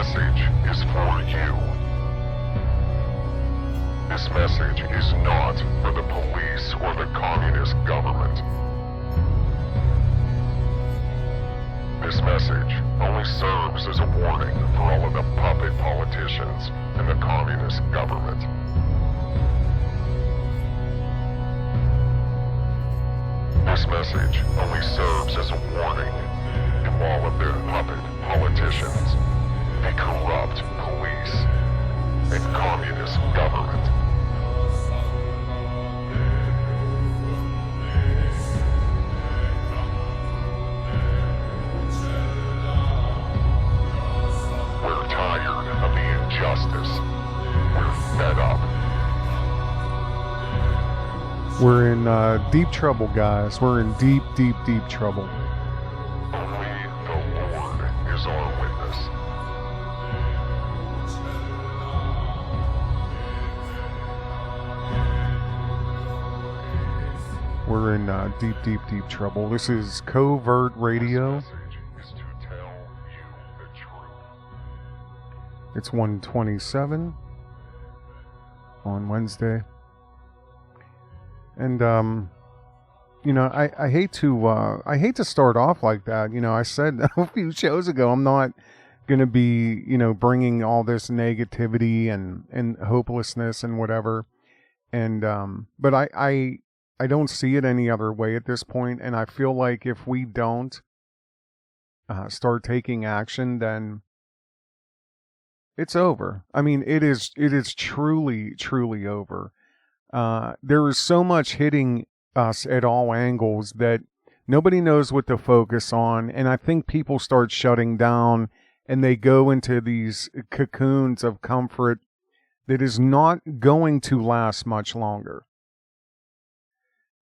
message is for you. This message is not for the police or the communist government. This message only serves as a warning for all of the puppet politicians and the communist government. This message only serves as a warning to all of the puppet politicians, the corrupt police, and communist government. We're tired of the injustice. We're fed up. We're in deep trouble, guys. We're in deep, deep, deep trouble. Only the Lord is our witness. We're in deep, deep, deep trouble. This is Covert Radio. This message is to tell you the truth. It's 1:27 on Wednesday. And you know, I hate to start off like that. You know, I said a few shows ago I'm not going to be, you know, bringing all this negativity and hopelessness and whatever. And but I don't see it any other way at this point, and I feel like if we don't start taking action, then it's over. I mean, it is truly, truly over. There is so much hitting us at all angles that nobody knows what to focus on, and I think people start shutting down and they go into these cocoons of comfort that is not going to last much longer.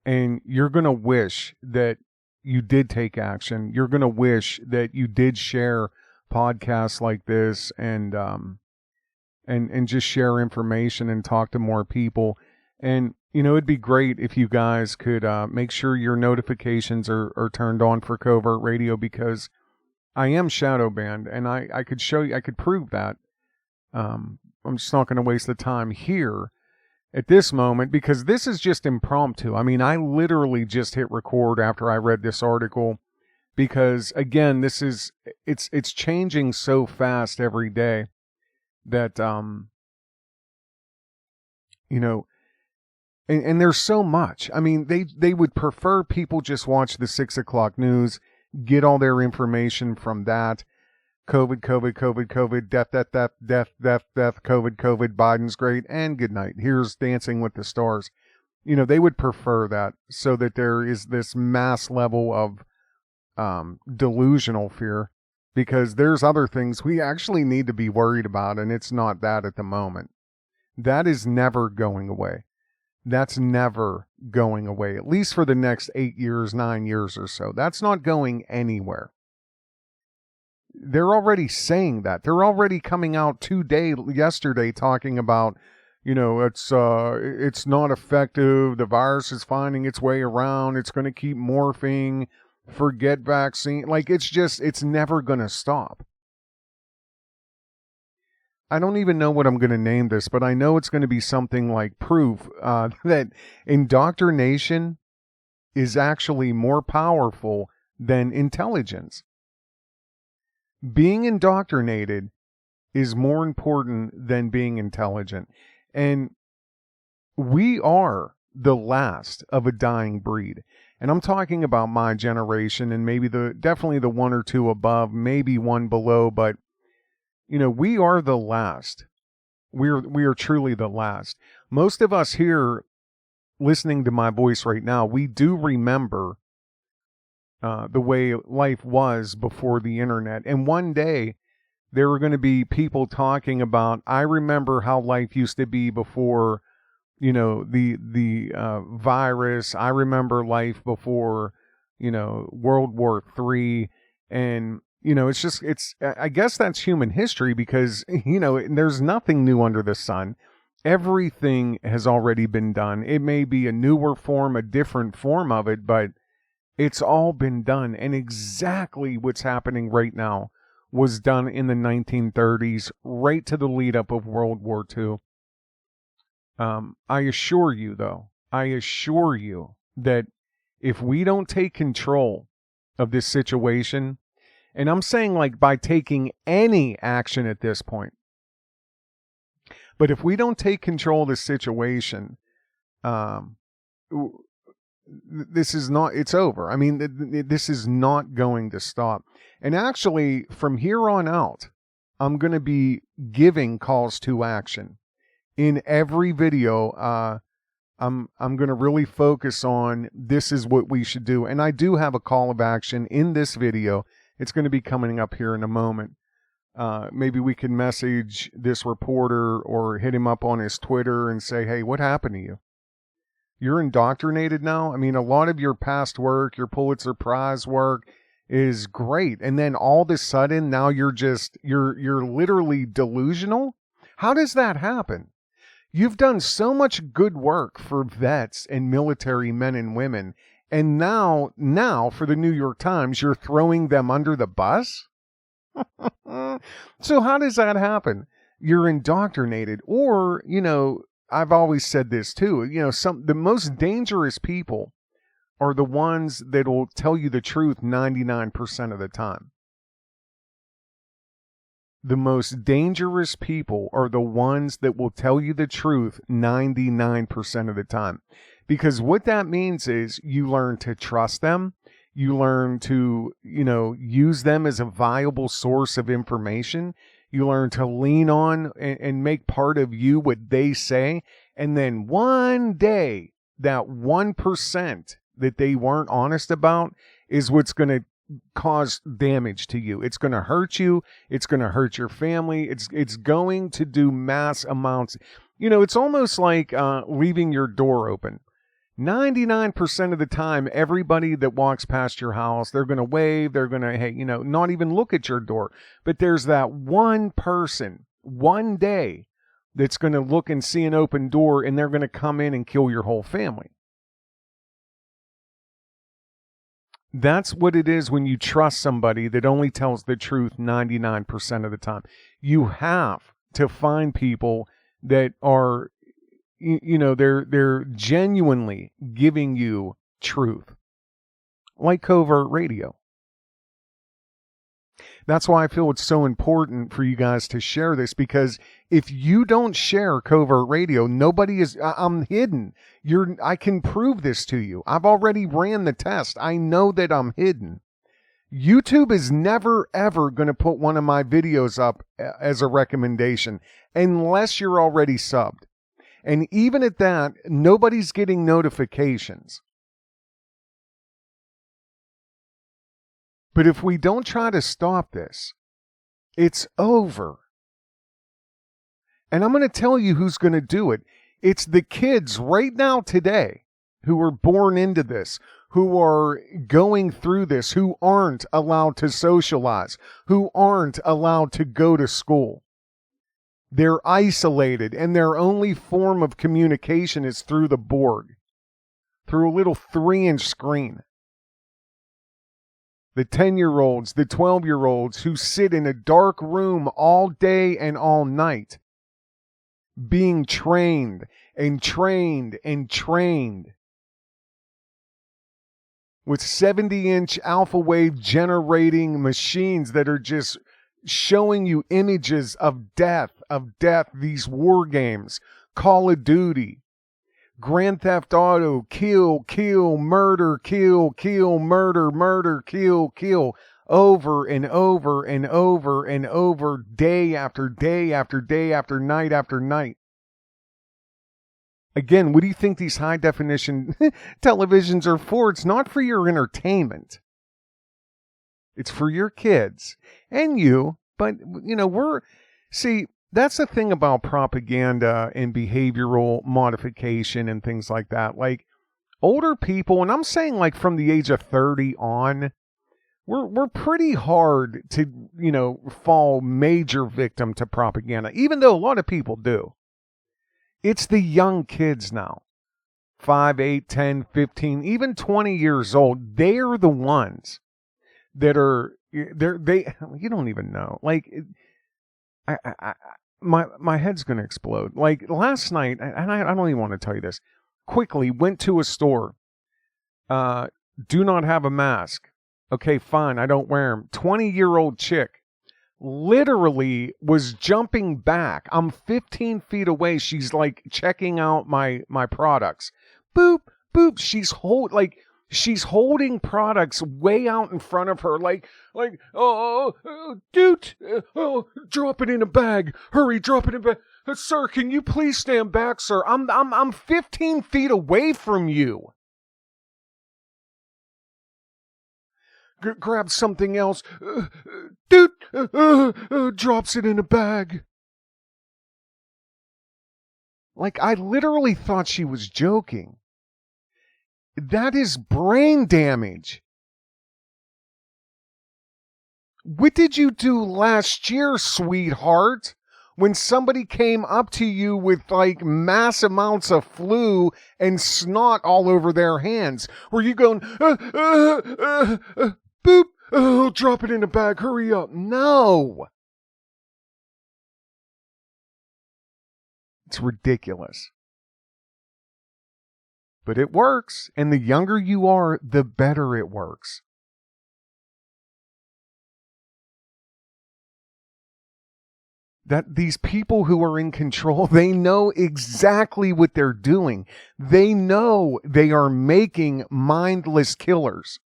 And you're going to wish that you did take action. You're going to wish that you did share podcasts like this and just share information and talk to more people. And, you know, it'd be great if you guys could make sure your notifications are turned on for Covert Radio, because I am shadow banned, and I could show you, I could prove that. I'm just not going to waste the time here at this moment, because this is just impromptu. I mean, I literally just hit record after I read this article, because, again, it's changing so fast every day that, you know, and there's so much. I mean, they would prefer people just watch the 6 o'clock news, get all their information from that. COVID, death, COVID, Biden's great, and good night. Here's Dancing with the Stars. You know, they would prefer that, so that there is this mass level of delusional fear, because there's other things we actually need to be worried about, and it's not that at the moment. That is never going away. That's never going away, at least for the next 8 years, 9 years or so. That's not going anywhere. They're already saying that. They're already coming out yesterday talking about, you know, it's not effective. The virus is finding its way around. It's going to keep morphing. Forget vaccine. Like, it's never going to stop. I don't even know what I'm going to name this, but I know it's going to be something like proof that indoctrination is actually more powerful than intelligence. Being indoctrinated is more important than being intelligent. And we are the last of a dying breed. And I'm talking about my generation, and maybe definitely the one or two above, maybe one below, but you know, we are the last. We are truly the last. Most of us here listening to my voice right now, we do remember the way life was before the internet. And one day there were going to be people talking about, I remember how life used to be before, you know, the virus. I remember life before, you know, World War III. And you know, I guess that's human history, because, you know, there's nothing new under the sun. Everything has already been done. It may be a newer form, a different form of it, but it's all been done. And exactly what's happening right now was done in the 1930s, right to the lead up of World War II. I assure you, though, that if we don't take control of this situation, and I'm saying like by taking any action at this point, but if we don't take control of the situation, this is not, it's over. I mean, this is not going to stop. And actually, from here on out, I'm going to be giving calls to action. In every video, I'm going to really focus on this is what we should do. And I do have a call of action in this video. It's going to be coming up here in a moment. Maybe we can message this reporter or hit him up on his Twitter and say, hey, what happened to you? You're indoctrinated now? I mean, a lot of your past work, your Pulitzer Prize work is great. And then all of a sudden, now you're literally delusional? How does that happen? You've done so much good work for vets and military men and women. And now for the New York Times, you're throwing them under the bus? So how does that happen? You're indoctrinated. Or, I've always said this too, the most dangerous people are the ones that will tell you the truth 99% of the time. The most dangerous people are the ones that will tell you the truth 99% of the time. Because what that means is you learn to trust them. You learn to, use them as a viable source of information. You learn to lean on and make part of you what they say. And then one day, that 1% that they weren't honest about is what's going to cause damage to you. It's going to hurt you. It's going to hurt your family. It's going to do mass amounts. It's almost like leaving your door open. 99% of the time, everybody that walks past your house, they're going to wave. They're going to, hey, not even look at your door. But there's that one person, one day, that's going to look and see an open door, and they're going to come in and kill your whole family. That's what it is when you trust somebody that only tells the truth 99% of the time. You have to find people that are, they're genuinely giving you truth. Like Covert Radio. That's why I feel it's so important for you guys to share this, because if you don't share Covert Radio, I'm hidden. I can prove this to you. I've already ran the test. I know that I'm hidden. YouTube is never, ever going to put one of my videos up as a recommendation unless you're already subbed. And even at that, nobody's getting notifications. But if we don't try to stop this, it's over. And I'm going to tell you who's going to do it. It's the kids right now today who were born into this, who are going through this, who aren't allowed to socialize, who aren't allowed to go to school. They're isolated, and their only form of communication is through the board, through a little 3-inch screen. The 10-year-olds, the 12-year-olds who sit in a dark room all day and all night, being trained and trained and trained with 70-inch alpha wave generating machines that are just showing you images of death, these war games, Call of Duty, Grand Theft Auto, kill, murder, murder, kill, over and over and over and over, day after day after day after night. Again, what do you think these high definition televisions are for? It's not for your entertainment. It's for your kids and you. But, that's the thing about propaganda and behavioral modification and things like that. Like older people, and I'm saying like from the age of 30 on, we're pretty hard to, fall major victim to propaganda, even though a lot of people do. It's the young kids now, 5, 8, 10, 15, even 20 years old. They're the ones that are they you don't even know. Like my head's gonna explode. Like last night, and I don't even want to tell you this. Quickly went to a store. Do not have a mask. Okay, fine. I don't wear them. 20-year-old chick literally was jumping back. I'm 15 feet away. She's like checking out my products. Boop, boop. She's holding products way out in front of her, dude, drop it in a bag. Hurry, drop it in a bag. Sir, can you please stand back, sir? I'm 15 feet away from you. Grab something else. Dude, drops it in a bag. Like, I literally thought she was joking. That is brain damage. What did you do last year, sweetheart? When somebody came up to you with like mass amounts of flu and snot all over their hands, were you going, boop, drop it in a bag, hurry up? No. It's ridiculous. But it works, and the younger you are, the better it works. That these people who are in control, they know exactly what they're doing. They know they are making mindless killers.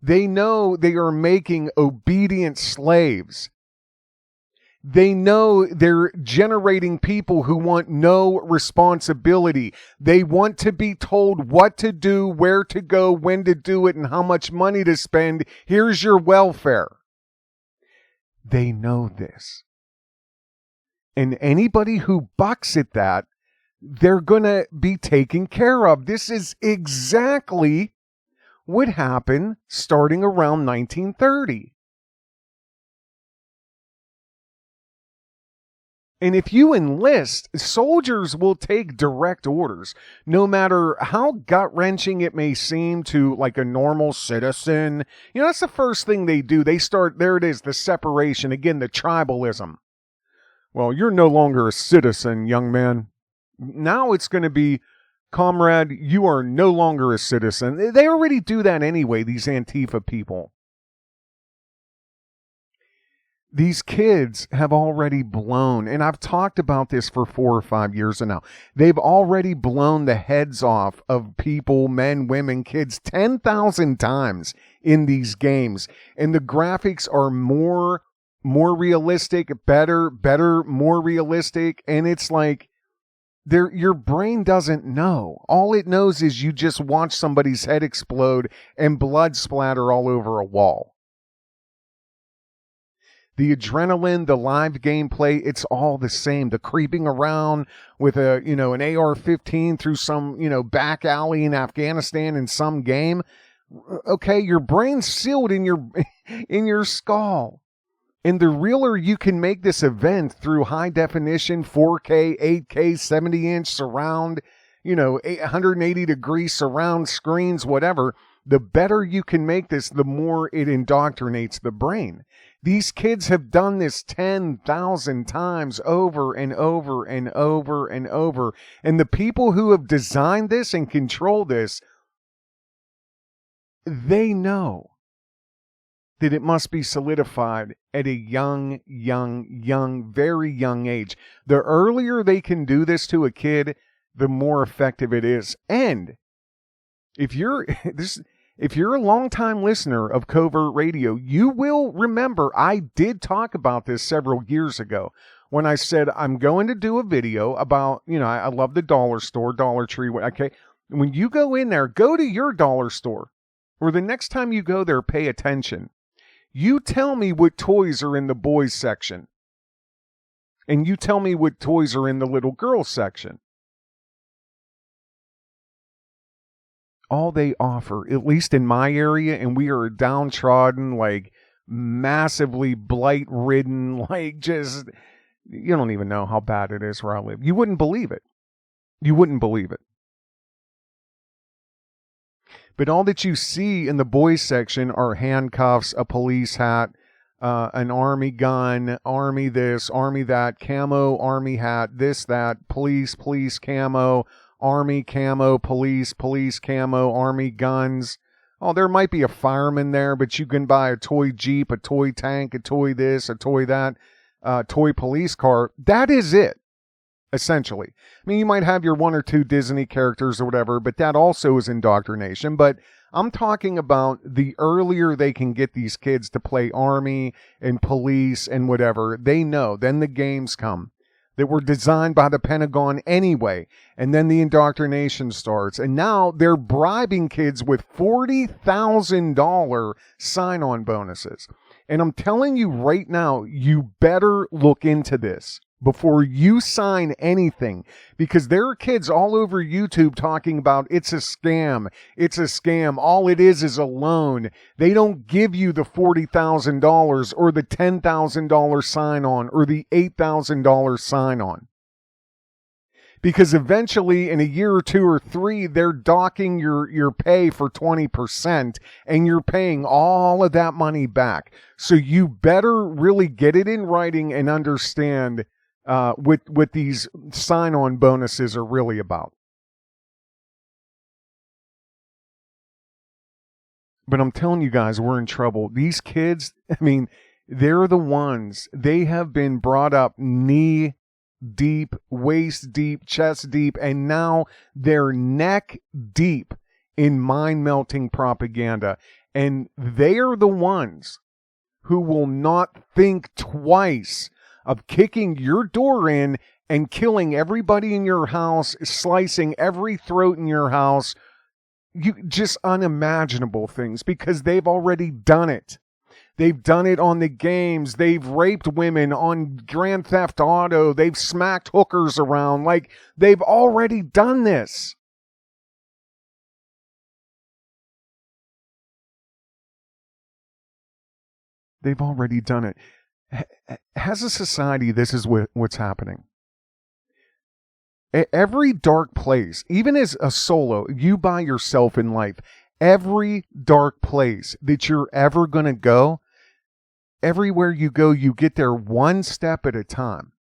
They know they are making obedient slaves. They know they're generating people who want no responsibility. They want to be told what to do, where to go, when to do it, and how much money to spend. Here's your welfare. They know this. And anybody who bucks at that, they're going to be taken care of. This is exactly what happened starting around 1930. And if you enlist, soldiers will take direct orders, no matter how gut-wrenching it may seem to like a normal citizen. You know, that's the first thing they do. They start, there it is, the separation. Again, the tribalism. Well, you're no longer a citizen, young man. Now it's going to be, comrade, you are no longer a citizen. They already do that anyway, these Antifa people. These kids have already blown, and I've talked about this for 4 or 5 years now. They've already blown the heads off of people, men, women, kids, 10,000 times in these games. And the graphics are more realistic, better, more realistic. And it's like, your brain doesn't know. All it knows is you just watch somebody's head explode and blood splatter all over a wall. The adrenaline, the live gameplay, it's all the same. The creeping around with an AR-15 through some, back alley in Afghanistan in some game. Okay, your brain's sealed in your skull. And the realer you can make this event through high definition, 4K, 8K, 70-inch surround, 180 degree surround screens, whatever, the better you can make this, the more it indoctrinates the brain. These kids have done this 10,000 times over and over and over and over. And the people who have designed this and control this, they know that it must be solidified at a young, very young age. The earlier they can do this to a kid, the more effective it is. And if you're a long-time listener of Covert Radio, you will remember I did talk about this several years ago when I said I'm going to do a video about, I love the dollar store, Dollar Tree. Okay, when you go in there, go to your dollar store, or the next time you go there, pay attention. You tell me what toys are in the boys section, and you tell me what toys are in the little girls section. All they offer, at least in my area, and we are downtrodden, like massively blight-ridden, like just, you don't even know how bad it is where I live. You wouldn't believe it. You wouldn't believe it. But all that you see in the boys section are handcuffs, a police hat, an army gun, army this, army that, camo, army hat, this, that, police, camo, army, camo, police, camo, army, guns. Oh, there might be a fireman there, but you can buy a toy Jeep, a toy tank, a toy this, a toy that, toy police car. That is it, essentially. I mean, you might have your one or two Disney characters or whatever, but that also is indoctrination. But I'm talking about the earlier they can get these kids to play army and police and whatever, they know. Then the games come that were designed by the Pentagon anyway. And then the indoctrination starts. And now they're bribing kids with $40,000 sign-on bonuses. And I'm telling you right now, you better look into this before you sign anything, because there are kids all over YouTube talking about it's a scam. It's a scam. All it is a loan. They don't give you the $40,000 or the $10,000 sign-on or the $8,000 sign-on. Because eventually, in a year or two or three, they're docking your pay for 20%, and you're paying all of that money back. So you better really get it in writing and understand what these sign-on bonuses are really about. But I'm telling you guys, we're in trouble. These kids, I mean, they're the ones. They have been brought up knee deep, waist deep, chest deep, and now they're neck deep in mind-melting propaganda. And they are the ones who will not think twice of kicking your door in and killing everybody in your house, slicing every throat in your house. Just unimaginable things, because they've already done it. They've done it on the games. They've raped women on Grand Theft Auto. They've smacked hookers around. Like, they've already done this. They've already done it. As a society, this is what's happening. Every dark place, even as a solo, you by yourself in life, every dark place that you're ever going to go, everywhere you go, you get there one step at a time.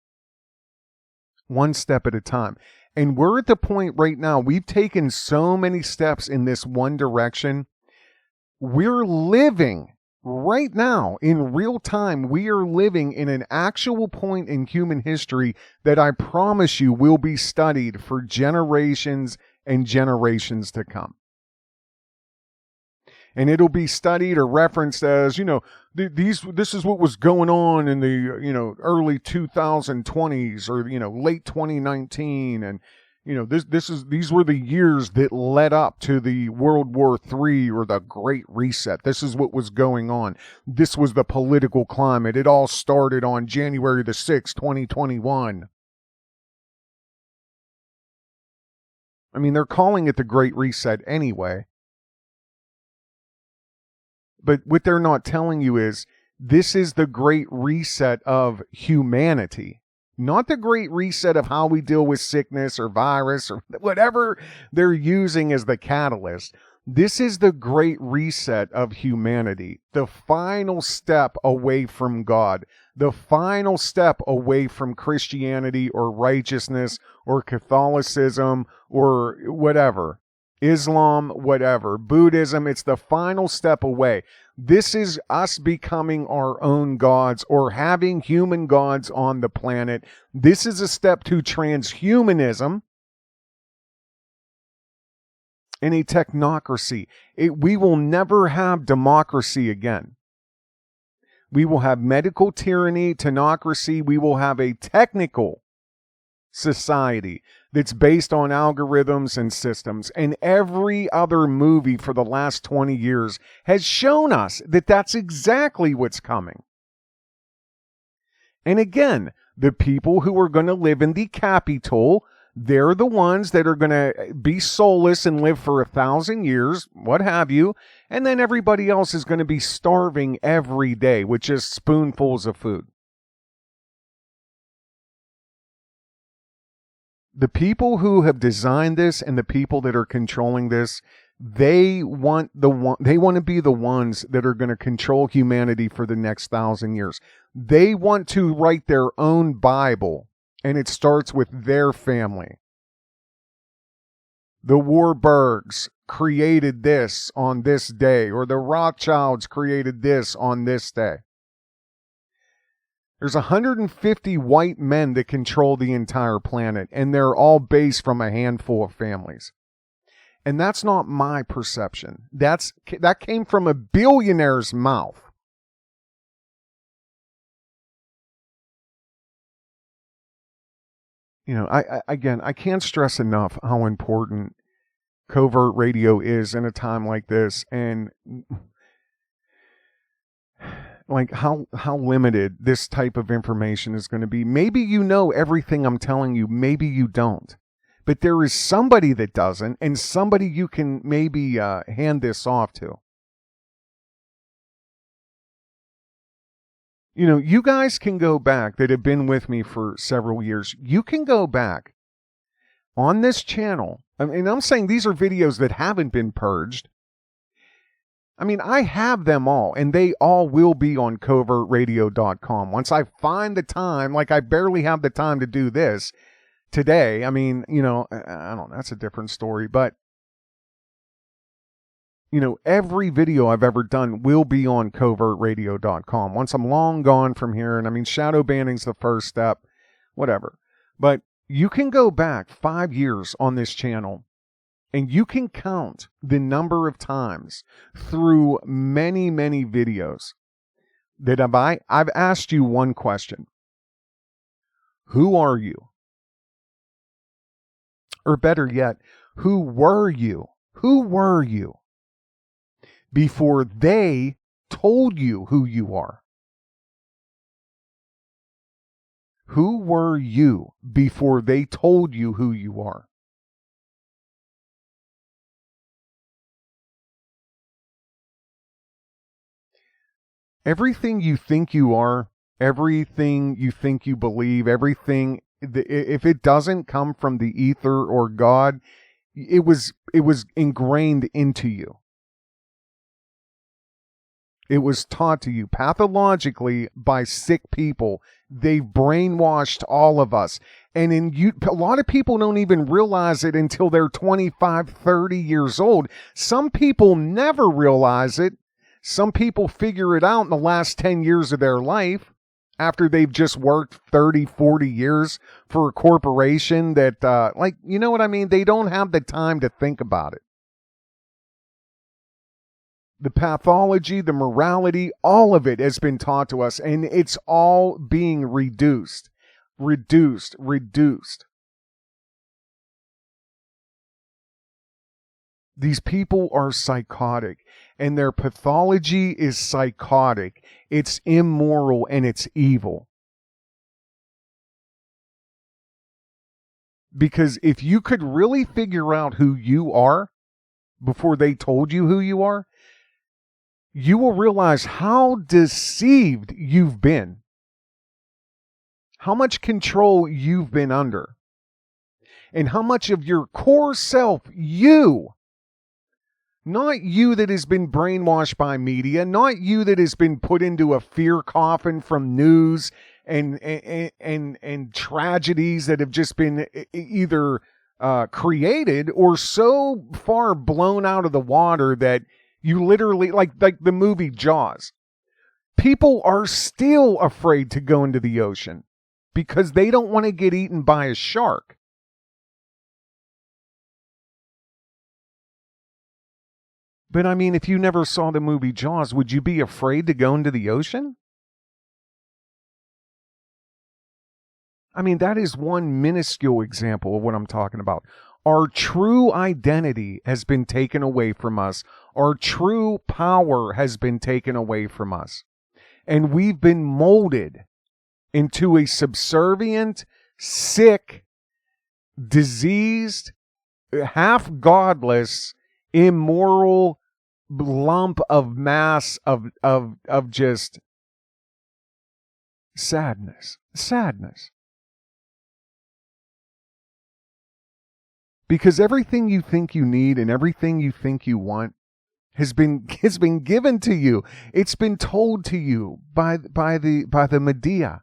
One step at a time. And we're at the point right now, we've taken so many steps in this one direction. We're living right now, in real time, we are living in an actual point in human history that I promise you will be studied for generations and generations to come. And it'll be studied or referenced as, this is what was going on in the, early 2020s or, late 2019. And, these were the years that led up to the World War III or the Great Reset. This is what was going on. This was the political climate. It all started on January the 6th, 2021. I mean, they're calling it the Great Reset anyway. But what they're not telling you is this is the Great Reset of humanity. Not the Great Reset of how we deal with sickness or virus or whatever they're using as the catalyst. This is the Great Reset of humanity. The final step away from God. The final step away from Christianity or righteousness or Catholicism or whatever. Islam, whatever. Buddhism, it's the final step away. This is us becoming our own gods or having human gods on the planet. This is a step to transhumanism and a technocracy. We will never have democracy again. We will have medical tyranny, technocracy. We will have a technical society that's based on algorithms and systems. And every other movie for the last 20 years has shown us that that's exactly what's coming. And again, the people who are going to live in the Capitol, they're the ones that are going to be soulless and live for 1,000 years, what have you. And then everybody else is going to be starving every day with just spoonfuls of food. The people who have designed this and the people that are controlling this, They want to be the ones that are going to control humanity for the next 1,000 years. They want to write their own Bible, and it starts with their family. The Warburgs created this on this day, or the Rothschilds created this on this day. There's 150 white men that control the entire planet, and they're all based from a handful of families. And that's not my perception. That came from a billionaire's mouth. You know, I can't stress enough how important covert radio is in a time like this, and like how limited this type of information is going to be. Maybe you know everything I'm telling you, maybe you don't. But there is somebody that doesn't, and somebody you can maybe hand this off to. You know, you guys can go back that have been with me for several years. You can go back on this channel. I mean, I'm saying these are videos that haven't been purged. I mean, I have them all, and they all will be on covertradio.com. Once I find the time, like I barely have the time to do this today. I mean, you know, I don't know, that's a different story, but you know, every video I've ever done will be on covertradio.com once I'm long gone from here. And I mean, shadow banning's the first step, whatever. But you can go back 5 years on this channel, and you can count the number of times through many, many videos that I've asked you one question. Who are you? Or better yet, who were you? Who were you before they told you who you are? Who were you before they told you who you are? Everything you think you are, everything you think you believe, everything, if it doesn't come from the ether or God, it was ingrained into you. It was taught to you pathologically by sick people. They've brainwashed all of us. And a lot of people don't even realize it until they're 25, 30 years old. Some people never realize it. Some people figure it out in the last 10 years of their life after they've just worked 30, 40 years for a corporation that, like, you know what I mean? They don't have the time to think about it. The pathology, the morality, all of it has been taught to us, and it's all being reduced. These people are psychotic, and their pathology is psychotic. It's immoral, and it's evil. Because if you could really figure out who you are before they told you who you are, you will realize how deceived you've been. How much control you've been under. And how much of your core self, you, not you that has been brainwashed by media, not you that has been put into a fear coffin from news and tragedies that have just been either created or so far blown out of the water that you literally, like the movie Jaws. People are still afraid to go into the ocean because they don't want to get eaten by a shark. But I mean, if you never saw the movie Jaws, would you be afraid to go into the ocean? I mean, that is one minuscule example of what I'm talking about. Our true identity has been taken away from us. Our true power has been taken away from us. And we've been molded into a subservient, sick, diseased, half godless, immoral lump of mass of just sadness. Because everything you think you need and everything you think you want has been given to you. It's been told to you by the media.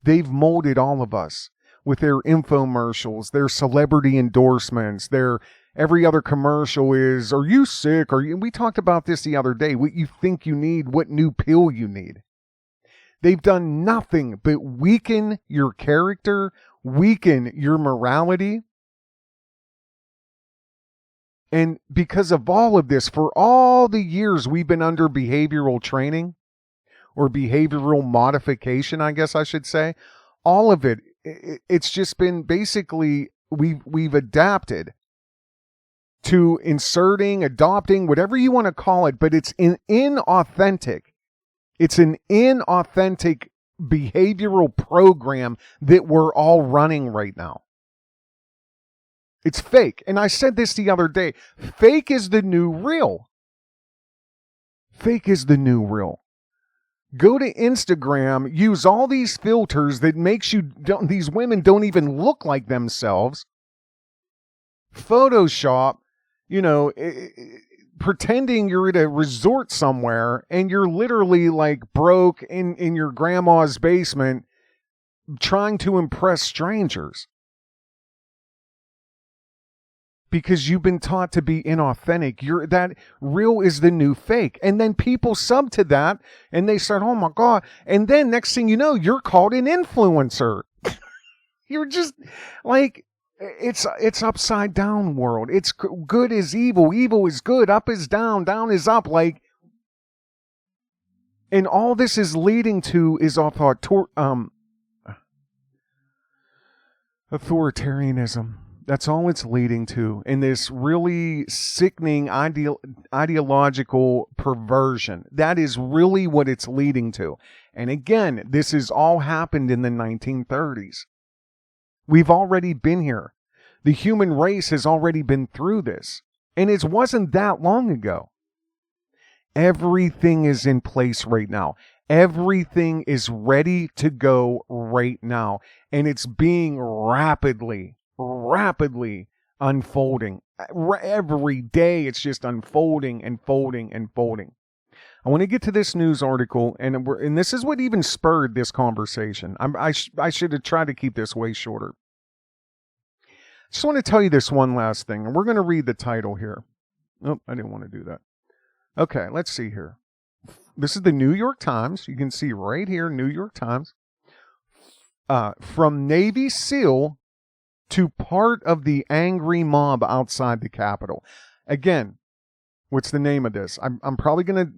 They've molded all of us with their infomercials, their celebrity endorsements, their every other commercial is, are you sick? We talked about this the other day. What you think you need, what new pill you need. They've done nothing but weaken your character, weaken your morality. And because of all of this, for all the years we've been under behavioral training or behavioral modification, I guess I should say, all of it, it's just been basically we've adapted to adopting, whatever you want to call it, but it's inauthentic. It's an inauthentic behavioral program that we're all running right now. It's fake. And I said this the other day. Fake is the new real. Fake is the new real. Go to Instagram, use all these filters that makes these women don't even look like themselves. Photoshop, pretending you're at a resort somewhere and you're literally like broke in your grandma's basement trying to impress strangers. Because you've been taught to be inauthentic. That real is the new fake. And then people sub to that and they start, oh my God. And then next thing you know, you're called an influencer. You're just like, it's upside down world. It's good is evil. Evil is good. Up is down. Down is up. Like, and all this is leading to is authoritarianism. That's all it's leading to, in this really sickening ideological perversion. That is really what it's leading to. And again, this has all happened in the 1930s. We've already been here. The human race has already been through this. And it wasn't that long ago. Everything is in place right now. Everything is ready to go right now. And it's being rapidly unfolding. Every day it's just unfolding and folding and folding. I want to get to this news article, and this is what even spurred this conversation. I should have tried to keep this way shorter. Just want to tell you this one last thing, and we're going to read the title here. Oh, I didn't want to do that. Okay, let's see here. This is the New York Times. You can see right here, New York Times. From Navy SEAL to part of the angry mob outside the Capitol. Again, what's the name of this? I'm probably going to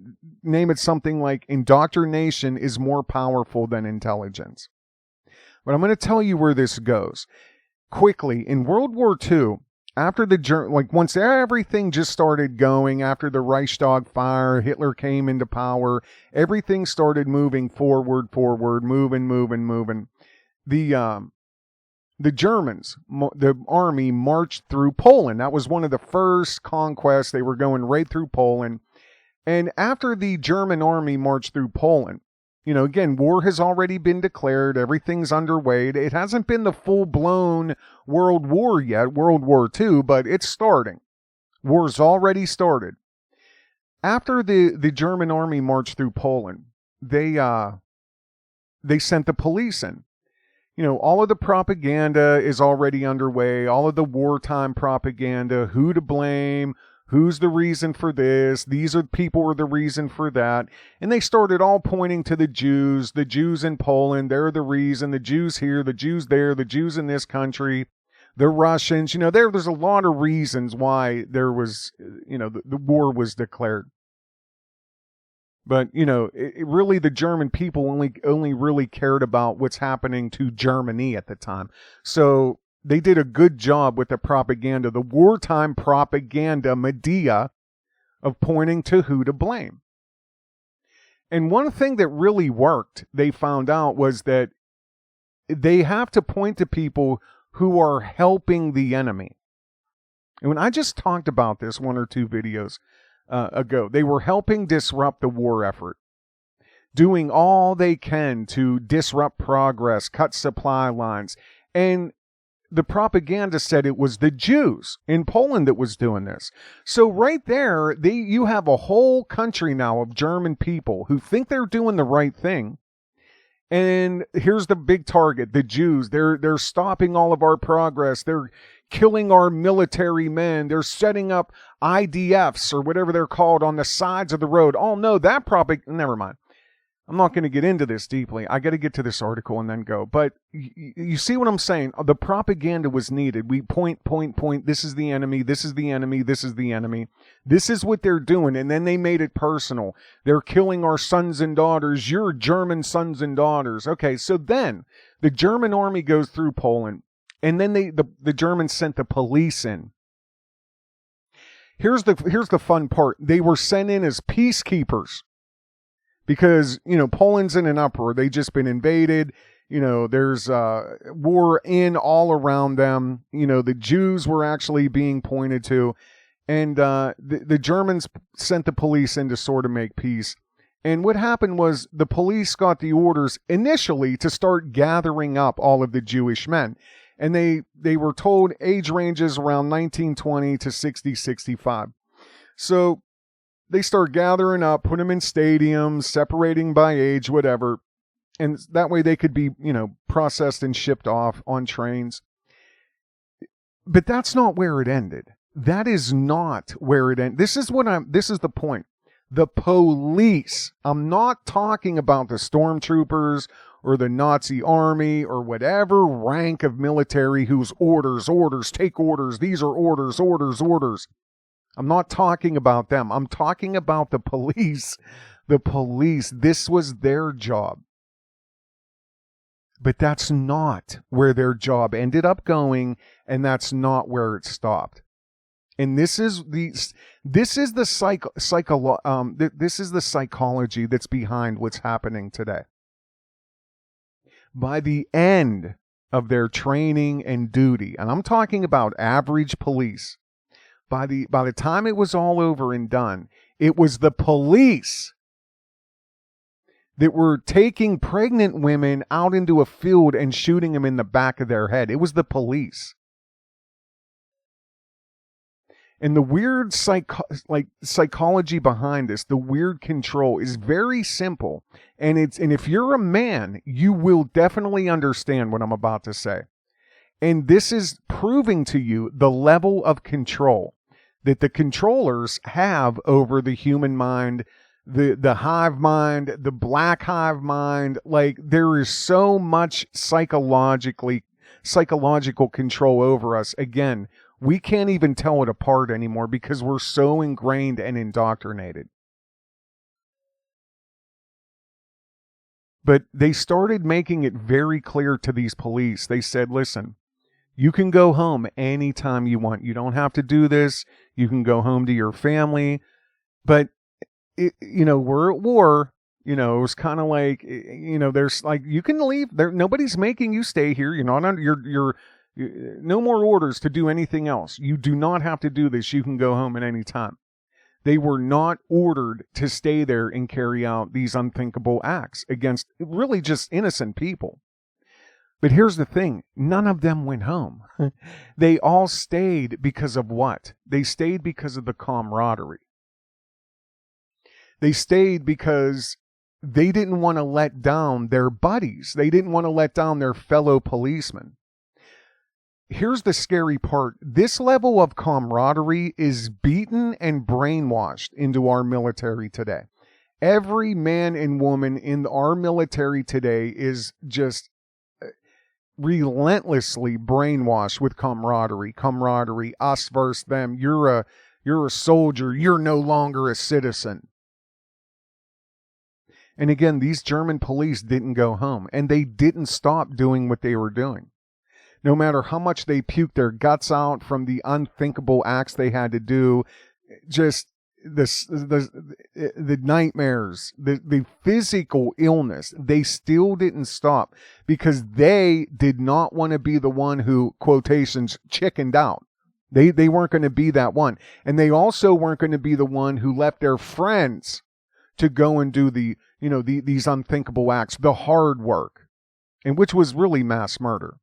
name it something like Indoctrination is more powerful than intelligence. But I'm going to tell you where this goes. Quickly, in World War II, after once everything just started going, after the Reichstag fire, Hitler came into power, everything started moving forward, moving. The Germans, the army, marched through Poland. That was one of the first conquests. They were going right through Poland. And after the German army marched through Poland, again, war has already been declared. Everything's underway. It hasn't been the full-blown World War yet, World War II, but it's starting. War's already started. After the German army marched through Poland, they sent the police in. All of the propaganda is already underway. All of the wartime propaganda, who to blame, who's the reason for this, these are people are the reason for that. And they started all pointing to the Jews in Poland, they're the reason, the Jews here, the Jews there, the Jews in this country, the Russians. There's a lot of reasons why there was, the war was declared. But, really the German people only really cared about what's happening to Germany at the time. So they did a good job with the propaganda, the wartime propaganda media of pointing to who to blame. And one thing that really worked, they found out, was that they have to point to people who are helping the enemy. And when I just talked about this 1 or 2 videos ago, they were helping disrupt the war effort, doing all they can to disrupt progress, cut supply lines. And the propaganda said it was the Jews in Poland that was doing this. So right there, you have a whole country now of German people who think they're doing the right thing. And here's the big target, the Jews. They're stopping all of our progress. They're killing our military men. They're setting up IDFs or whatever they're called on the sides of the road. Oh no, that never mind. I'm not going to get into this deeply. I got to get to this article and then go. But you see what I'm saying? The propaganda was needed. We point. This is the enemy. This is the enemy. This is the enemy. This is what they're doing. And then they made it personal. They're killing our sons and daughters. Your German sons and daughters. Okay, so then the German army goes through Poland. And then the Germans sent the police in. Here's the fun part. They were sent in as peacekeepers. Because, Poland's in an uproar. They've just been invaded. There's war in all around them. The Jews were actually being pointed to. And the Germans sent the police in to sort of make peace. And what happened was the police got the orders initially to start gathering up all of the Jewish men. And they were told age ranges around 1920 to 60, 65. So they start gathering up, put them in stadiums, separating by age, whatever. And that way they could be, processed and shipped off on trains. But that's not where it ended. That is not where it ended. This is the point. The police. I'm not talking about the stormtroopers or the Nazi army or whatever rank of military whose orders, take orders. These are orders. I'm not talking about them. I'm talking about the police. The police, this was their job. But that's not where their job ended up going, and that's not where it stopped. And this is the psychology that's behind what's happening today. By the end of their training and duty, and I'm talking about average police, by the time it was all over and done, it was the police that were taking pregnant women out into a field and shooting them in the back of their head. It was the police. And the weird psychology behind this, the weird control is very simple. And if you're a man, you will definitely understand what I'm about to say. And this is proving to you the level of control that the controllers have over the human mind, the hive mind, the black hive mind. Like, there is so much psychological control over us. Again, we can't even tell it apart anymore because we're so ingrained and indoctrinated. But they started making it very clear to these police. They said, listen, you can go home anytime you want. You don't have to do this. You can go home to your family. But, we're at war. It was kind of like, there's like, you can leave. Nobody's making you stay here. You're not under, no more orders to do anything else. You do not have to do this. You can go home at any time. They were not ordered to stay there and carry out these unthinkable acts against really just innocent people. But here's the thing. None of them went home. They all stayed because of what? They stayed because of the camaraderie. They stayed because they didn't want to let down their buddies. They didn't want to let down their fellow policemen. Here's the scary part. This level of camaraderie is beaten and brainwashed into our military today. Every man and woman in our military today is just relentlessly brainwashed with camaraderie, us versus them. You're a soldier. You're no longer a citizen. And again, these German police didn't go home, and they didn't stop doing what they were doing. No matter how much they puked their guts out from the unthinkable acts they had to do, just the nightmares, the physical illness, they still didn't stop because they did not want to be the one who, quotations, chickened out. They weren't going to be that one. And they also weren't going to be the one who left their friends to go and do these unthinkable acts, the hard work, and which was really mass murder.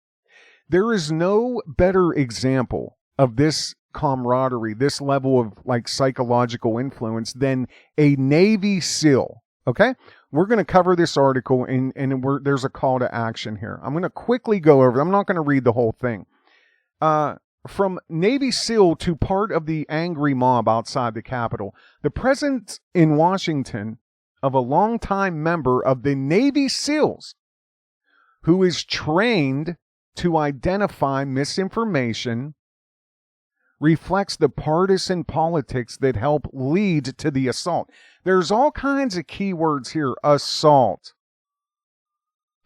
There is no better example of this camaraderie, this level of like psychological influence than a Navy SEAL. Okay? We're going to cover this article and there's a call to action here. I'm going to quickly go over it. I'm not going to read the whole thing. From Navy SEAL to part of the angry mob outside the Capitol, the presence in Washington of a longtime member of the Navy SEALs who is trained to identify misinformation reflects the partisan politics that help lead to the assault. There's all kinds of keywords here. Assault.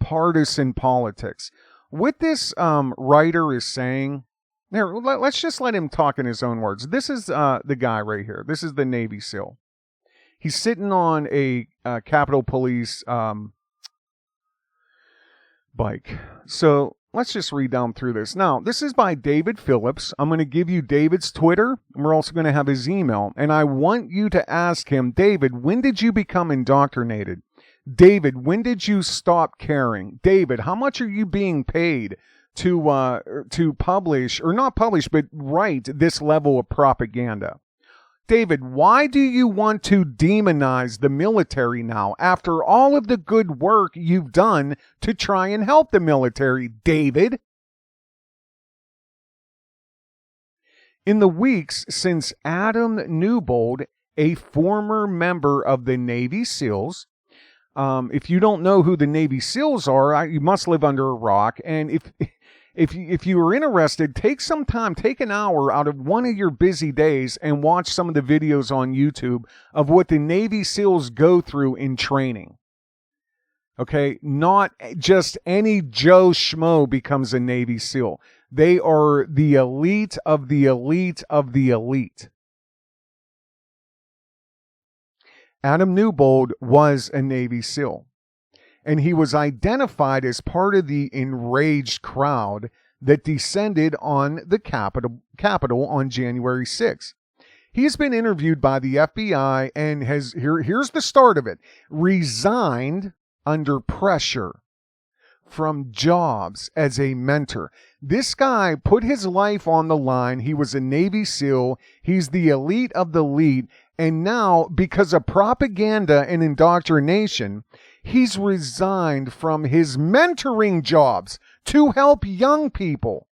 Partisan politics. What this writer is saying, there, let's just let him talk in his own words. This is the guy right here. This is the Navy SEAL. He's sitting on a Capitol Police bike. So let's just read down through this. Now, this is by David Phillipps. I'm going to give you David's Twitter, and we're also going to have his email. And I want you to ask him, David, when did you become indoctrinated? David, when did you stop caring? David, how much are you being paid to publish, or not publish, but write this level of propaganda? David, why do you want to demonize the military now after all of the good work you've done to try and help the military? David, in the weeks since Adam Newbold, a former member of the Navy SEALs, if you don't know who the Navy SEALs are, you must live under a rock. And if you are interested, take some time, take an hour out of one of your busy days and watch some of the videos on YouTube of what the Navy SEALs go through in training. Okay, not just any Joe Schmo becomes a Navy SEAL. They are the elite of the elite of the elite. Adam Newbold was a Navy SEAL, and he was identified as part of the enraged crowd that descended on the Capitol on January 6th. He's been interviewed by the FBI and here's the start of it, resigned under pressure from jobs as a mentor. This guy put his life on the line. He was a Navy SEAL. He's the elite of the elite. And now, because of propaganda and indoctrination, he's resigned from his mentoring jobs to help young people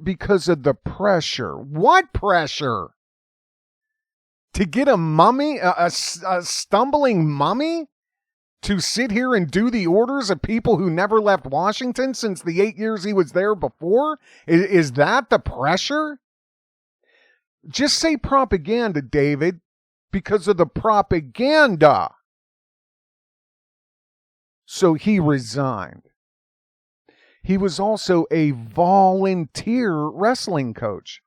because of the pressure. What pressure? To get a mummy, a stumbling mummy, to sit here and do the orders of people who never left Washington since the 8 years he was there before? Is that the pressure? Just say propaganda, David, because of the propaganda. So he resigned. He was also a volunteer wrestling coach.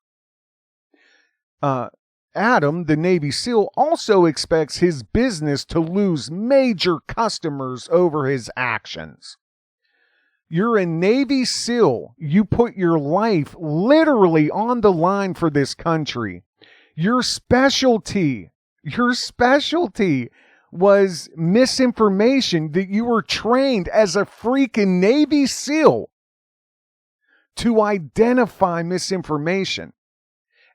Adam, the Navy SEAL, also expects his business to lose major customers over his actions. You're a Navy SEAL. You put your life literally on the line for this country. Your specialty was misinformation, that you were trained as a freaking Navy SEAL to identify misinformation.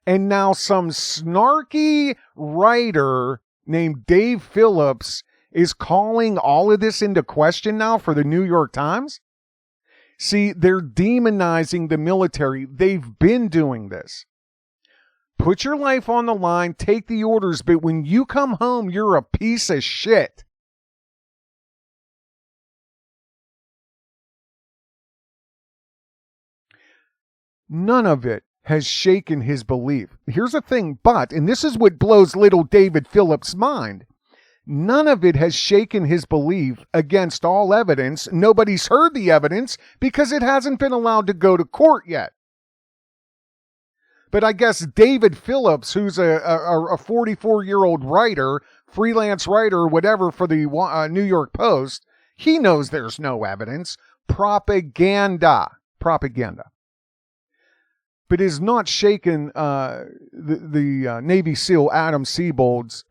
And now some snarky writer named Dave Phillipps is calling all of this into question now for the New York Times? See, they're demonizing the military. They've been doing this. Put your life on the line, take the orders, but when you come home, you're a piece of shit. None of it has shaken his belief. Here's the thing, and this is what blows little David Phillips' mind. None of it has shaken his belief against all evidence. Nobody's heard the evidence because it hasn't been allowed to go to court yet. But I guess David Phillipps, who's a 44-year-old writer, freelance writer, or whatever for the New York Post, he knows there's no evidence. Propaganda. But is not shaken the Navy SEAL Adam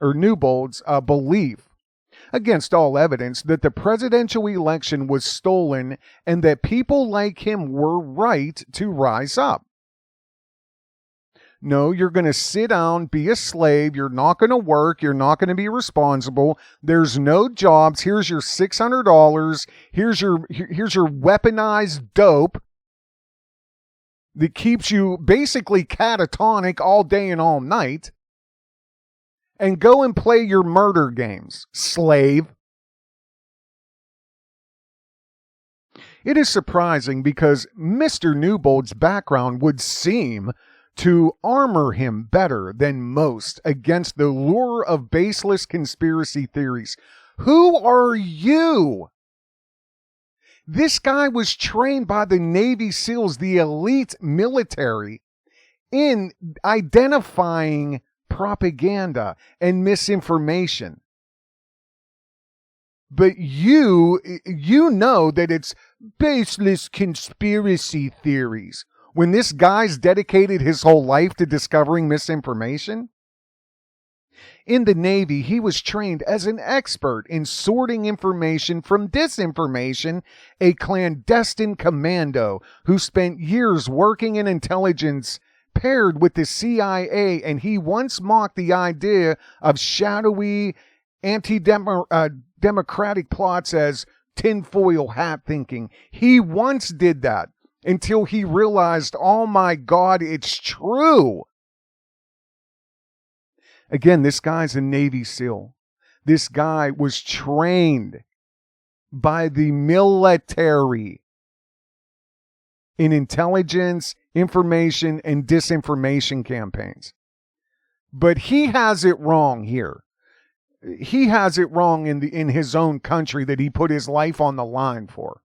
Newbold's belief. against all evidence, that the presidential election was stolen and that people like him were right to rise up. No, you're going to sit down, be a slave. You're not going to work. You're not going to be responsible. There's no jobs. Here's your $600. Here's your weaponized dope that keeps you basically catatonic all day and all night. And go and play your murder games, slave. It is surprising because Mr. Newbold's background would seem to armor him better than most against the lure of baseless conspiracy theories. Who are you? This guy was trained by the Navy SEALs, the elite military, in identifying propaganda and misinformation. But you know that it's baseless conspiracy theories when this guy's dedicated his whole life to discovering misinformation. In the Navy, he was trained as an expert in sorting information from disinformation, a clandestine commando who spent years working in intelligence paired with the CIA, and he once mocked the idea of shadowy anti-democratic plots as tinfoil hat thinking. He once did that until he realized, oh my God, it's true. Again, this guy's a Navy SEAL. This guy was trained by the military in intelligence, information, and disinformation campaigns. But he has it wrong here. He has it wrong in his own country that he put his life on the line for.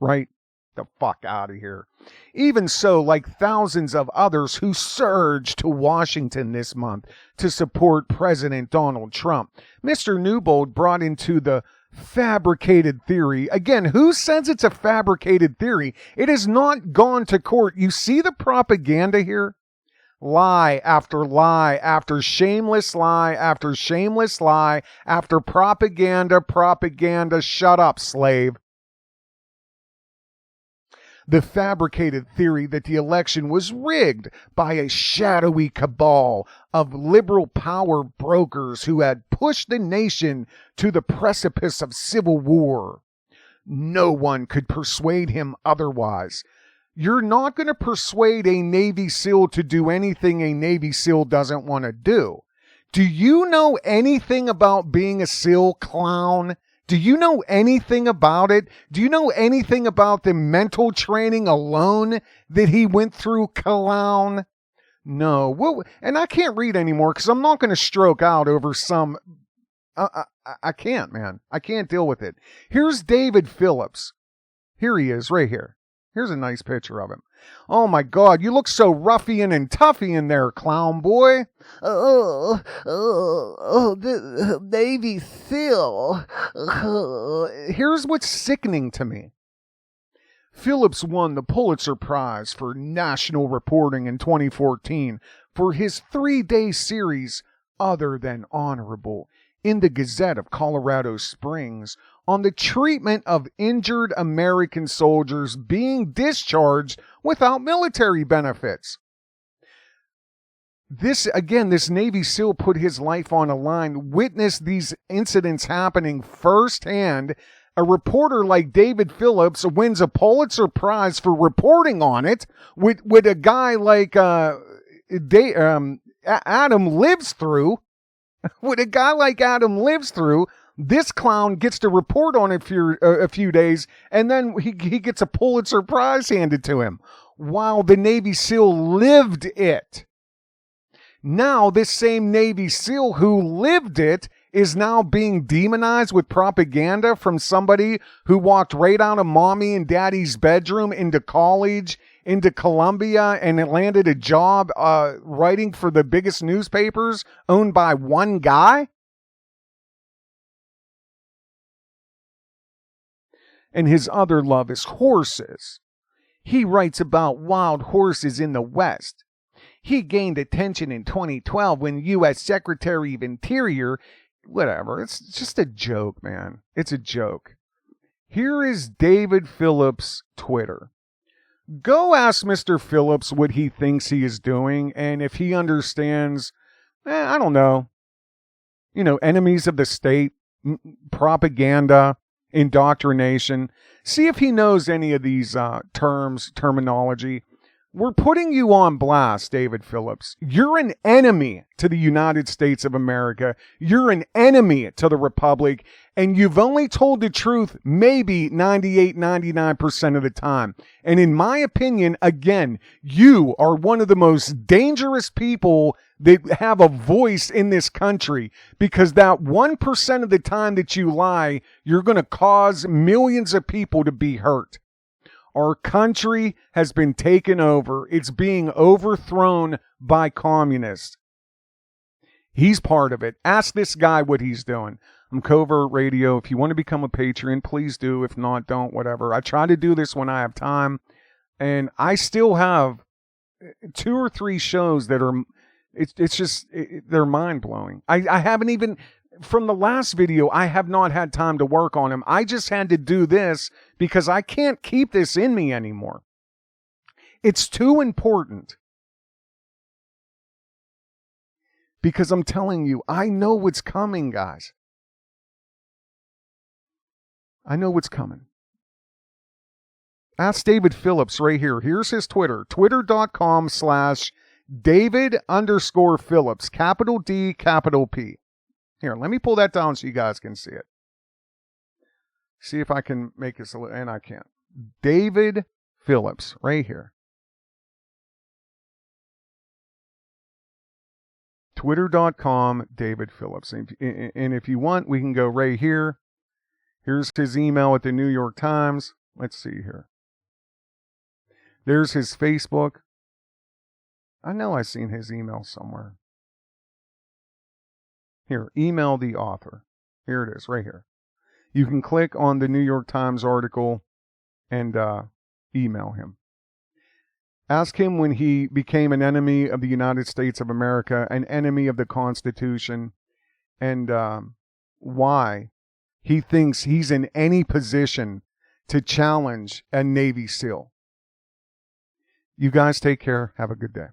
Right? The fuck out of here. Even so, like thousands of others who surged to Washington this month to support President Donald Trump, Mr. Newbold brought into the fabricated theory. Again, who says it's a fabricated theory? It has not gone to court. You see the propaganda here? Lie after lie after shameless lie after shameless lie after propaganda. Shut up, slave. The fabricated theory that the election was rigged by a shadowy cabal of liberal power brokers who had pushed the nation to the precipice of civil war. No one could persuade him otherwise. You're not going to persuade a Navy SEAL to do anything a Navy SEAL doesn't want to do. Do you know anything about being a SEAL, clown? Do you know anything about it? Do you know anything about the mental training alone that he went through, clown? No. Well, and I can't read anymore because I'm not going to stroke out over some... I can't, man. I can't deal with it. Here's David Phillipps. Here he is, right here. Here's a nice picture of him. Oh my God, you look so ruffian and toughy in there, clown boy. The Navy SEAL. Here's what's sickening to me. Phillipps won the Pulitzer Prize for National Reporting in 2014 for his 3-day series, Other Than Honorable, in the Gazette of Colorado Springs, on the treatment of injured American soldiers being discharged without military benefits. This Navy SEAL put his life on a line, witnessed these incidents happening firsthand. A reporter like David Phillipps wins a Pulitzer Prize for reporting on it, with a guy like Adam lives through. What a guy like Adam lives through, this clown gets to report on it for a few days, and then he gets a Pulitzer Prize handed to him, while the Navy SEAL lived it. Now, this same Navy SEAL who lived it is now being demonized with propaganda from somebody who walked right out of mommy and daddy's bedroom into college, into Columbia, and it landed a job writing for the biggest newspapers owned by one guy? And his other love is horses. He writes about wild horses in the West. He gained attention in 2012 when U.S. Secretary of Interior whatever. It's just a joke, man. It's a joke. Here is David Phillipps' Twitter. Go ask Mr. Phillips what he thinks he is doing, and if he understands, I don't know, enemies of the state, propaganda, indoctrination. See if he knows any of these terminology. We're putting you on blast, David Phillipps. You're an enemy to the United States of America. You're an enemy to the Republic, and you've only told the truth maybe 98, 99% of the time. And in my opinion, again, you are one of the most dangerous people that have a voice in this country, because that 1% of the time that you lie, you're going to cause millions of people to be hurt. Our country has been taken over. It's being overthrown by communists. He's part of it. Ask this guy what he's doing. I'm Covert Radio. If you want to become a Patreon, please do. If not, don't, whatever. I try to do this when I have time. And I still have 2 or 3 shows that are, they're mind-blowing. I haven't even... From the last video, I have not had time to work on him. I just had to do this because I can't keep this in me anymore. It's too important. Because I'm telling you, I know what's coming, guys. I know what's coming. Ask David Phillipps right here. Here's his Twitter. Twitter.com/David_Phillipps. Capital D, capital P. Here, let me pull that down so you guys can see it. See if I can make this, and I can't. David Phillipps, right here. Twitter.com, David Phillipps. And if you want, we can go right here. Here's his email at the New York Times. Let's see here. There's his Facebook. I know I've seen his email somewhere. Here, email the author. Here it is, right here. You can click on the New York Times article and email him. Ask him when he became an enemy of the United States of America, an enemy of the Constitution, and why he thinks he's in any position to challenge a Navy SEAL. You guys take care. Have a good day.